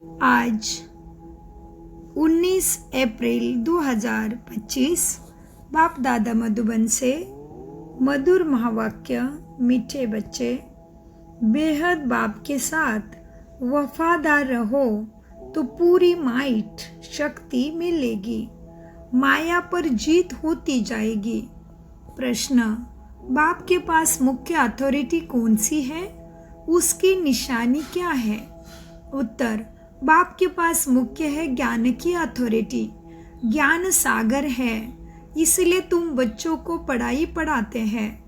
आज 19 अप्रैल 2025 बाप दादा मधुबन से मधुर महावाक्य। मीठे बच्चे, बेहद बाप के साथ वफादार रहो तो पूरी माइट शक्ति मिलेगी, माया पर जीत होती जाएगी। प्रश्न, बाप के पास मुख्य अथॉरिटी कौन सी है? उसकी निशानी क्या है? उत्तर, बाप के पास मुख्य है ज्ञान की अथॉरिटी। ज्ञान सागर है, इसलिए तुम बच्चों को पढ़ाई पढ़ाते हैं।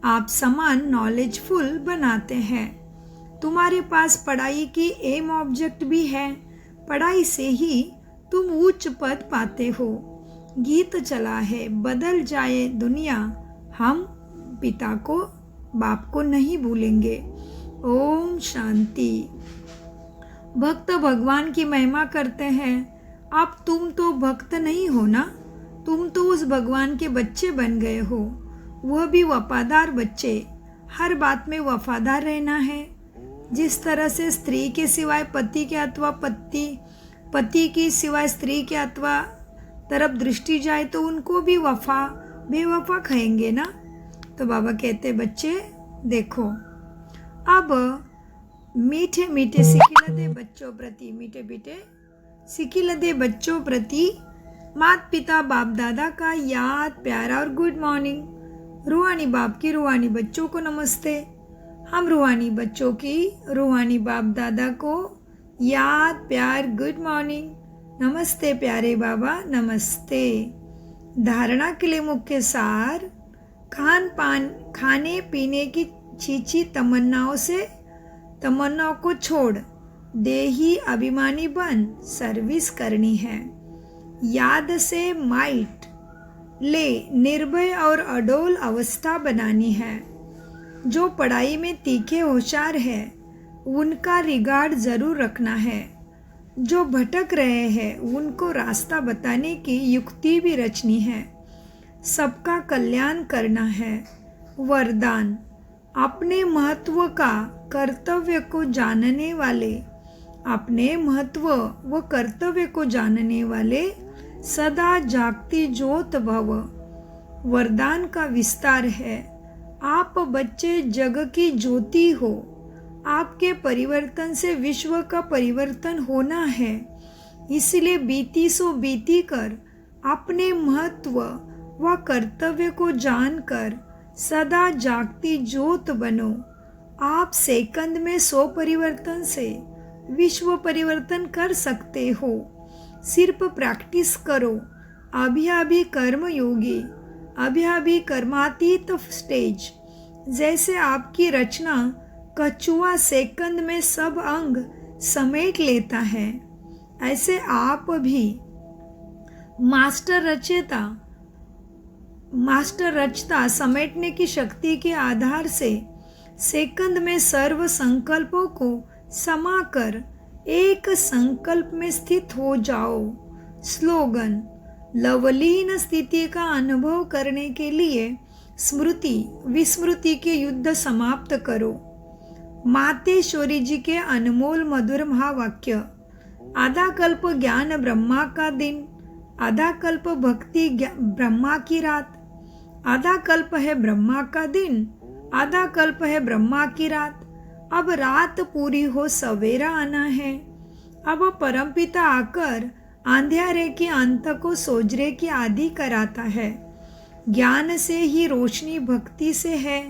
आप समान नॉलेजफुल बनाते हैं। तुम्हारे पास पढ़ाई की एम ऑब्जेक्ट भी है। पढ़ाई से ही तुम उच्च पद पाते हो। गीत चला है, बदल जाए दुनिया, हम पिता को बाप को नहीं भूलेंगे। ओम शांति। भक्त भगवान की महिमा करते हैं। अब तुम तो भक्त नहीं हो ना, तुम तो उस भगवान के बच्चे बन गए हो, वह भी वफादार बच्चे। हर बात में वफादार रहना है। जिस तरह से स्त्री के सिवाय पति के अथवा पति की सिवाय स्त्री के अथवा तरफ दृष्टि जाए तो उनको भी बेवफा कहेंगे ना। तो बाबा कहते, बच्चे देखो, अब मीठे मीठे सिकिलदे बच्चों प्रति, मीठे मीठे सिकिलदे बच्चों प्रति माता पिता बाप दादा का याद, प्यारा और गुड मॉर्निंग। रूहानी बाप की रूहानी बच्चों को नमस्ते। हम रूहानी बच्चों की रूहानी बाप दादा को याद, प्यार, गुड मॉर्निंग, नमस्ते प्यारे बाबा, नमस्ते। धारणा के लिए मुख्य सार, खाने पीने की चीची तमन्नाओं को छोड़ देही अभिमानी बन सर्विस करनी है। याद से माइट ले निर्भय और अडोल अवस्था बनानी है। जो पढ़ाई में तीखे होशियार है उनका रिगार्ड जरूर रखना है। जो भटक रहे हैं उनको रास्ता बताने की युक्ति भी रचनी है। सबका कल्याण करना है। वरदान, अपने महत्व का कर्तव्य को जानने वाले, अपने महत्व व कर्तव्य को जानने वाले सदा जागती ज्योत भव। वरदान का विस्तार है, आप बच्चे जग की ज्योति हो। आपके परिवर्तन से विश्व का परिवर्तन होना है। इसलिए बीती सो बीती कर अपने महत्व व कर्तव्य को जानकर सदा जागती ज्योत बनो। आप सेकंड में 100 परिवर्तन से विश्व परिवर्तन कर सकते हो। सिर्फ प्रैक्टिस करो। अभी अभी कर्म योगी, अभी अभी कर्मातीत स्टेज। जैसे आपकी रचना कछुआ सेकंड में सब अंग समेट लेता है, ऐसे आप भी मास्टर रचता समेटने की शक्ति के आधार से सेकंड में सर्व संकल्पों को समाकर एक संकल्प में स्थित हो जाओ। स्लोगन, लवलीन स्थिति का अनुभव करने के लिए स्मृति विस्मृति के युद्ध समाप्त करो। मातेश्वरी जी के अनमोल मधुर महावाक्य। आधा कल्प ज्ञान ब्रह्मा का दिन, आधा कल्प भक्ति ब्रह्मा की रात। आधा कल्प है ब्रह्मा का दिन, आधा कल्प है ब्रह्मा की रात। अब रात पूरी हो सवेरा आना है। अब परमपिता आकर अंधेरे के अंत को सोजरे की आदि कराता है। ज्ञान से ही रोशनी, भक्ति से है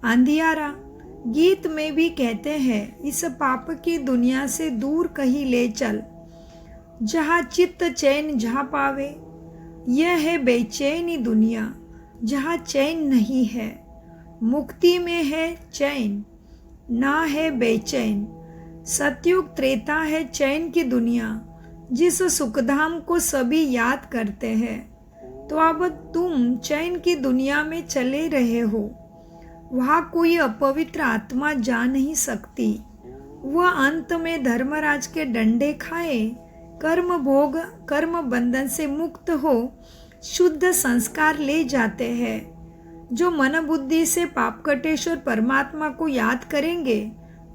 अंधियारा। गीत में भी कहते हैं, इस पाप की दुनिया से दूर कहीं ले चल, जहाँ चित्त चैन जहाँ पावे। यह है बेचैनी दुनिया, जहाँ चैन नहीं है। मुक्ति में है चैन, ना है बेचैन। सतयुग त्रेता है चैन की दुनिया, जिस सुखधाम को सभी याद करते हैं। तो अब तुम चैन की दुनिया में चले रहे हो। वहाँ कोई अपवित्र आत्मा जा नहीं सकती। वह अंत में धर्मराज के डंडे खाए, कर्म बंधन से मुक्त हो शुद्ध संस्कार ले जाते हैं। जो मन बुद्धि से पापकटेश्वर परमात्मा को याद करेंगे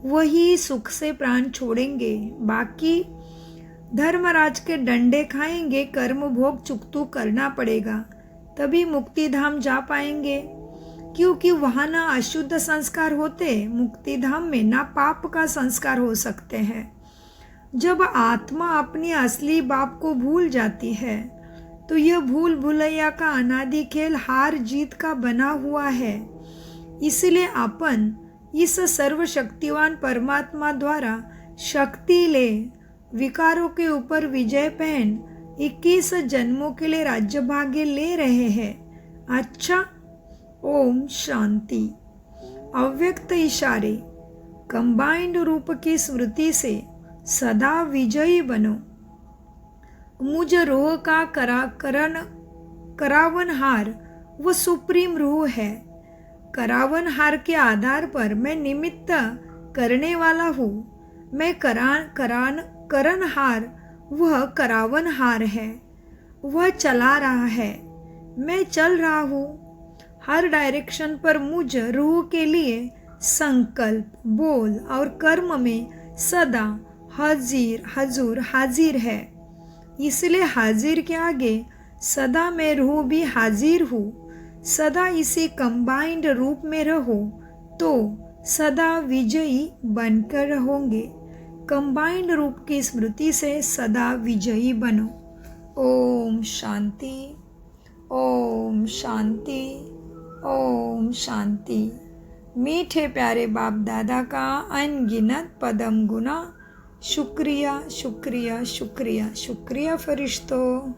वही सुख से प्राण छोड़ेंगे। बाकी धर्मराज के डंडे खाएंगे, कर्म भोग चुकतू करना पड़ेगा, तभी मुक्ति धाम जा पाएंगे, क्योंकि वहां ना अशुद्ध संस्कार होते, मुक्ति धाम में ना पाप का संस्कार हो सकते हैं। जब आत्मा अपनी असली बाप को भूल जाती है तो यह भूल भुलैया का अनादि खेल हार जीत का बना हुआ है। इसलिए अपन इस सर्वशक्तिवान परमात्मा द्वारा शक्ति ले विकारों के ऊपर विजय पहन 21 जन्मों के लिए राज्य भाग्य ले रहे हैं। अच्छा, ओम शांति। अव्यक्त इशारे कंबाइंड रूप की स्मृति से सदा विजयी बनो। मुझ रूह का करावनहार वो सुप्रीम रूह है। करावनहार के आधार पर मैं निमित्त करने वाला हूँ। मैं करनहार, वह करावनहार है। वह चला रहा है, मैं चल रहा हूँ। हर डायरेक्शन पर मुझ रूह के लिए संकल्प, बोल और कर्म में सदा हजूर हाजिर है। इसलिए हाजिर के आगे सदा मैं रूह भी हाजिर हूँ। सदा इसी कंबाइंड रूप में रहो तो सदा विजयी बनकर रहोगे। कंबाइंड रूप की स्मृति से सदा विजयी बनो। ओम शांति, ओम शांति, ओम शांति। मीठे प्यारे बाप दादा का अनगिनत पदम गुना शुक्रिया, शुक्रिया, शुक्रिया, शुक्रिया फरिश्तों।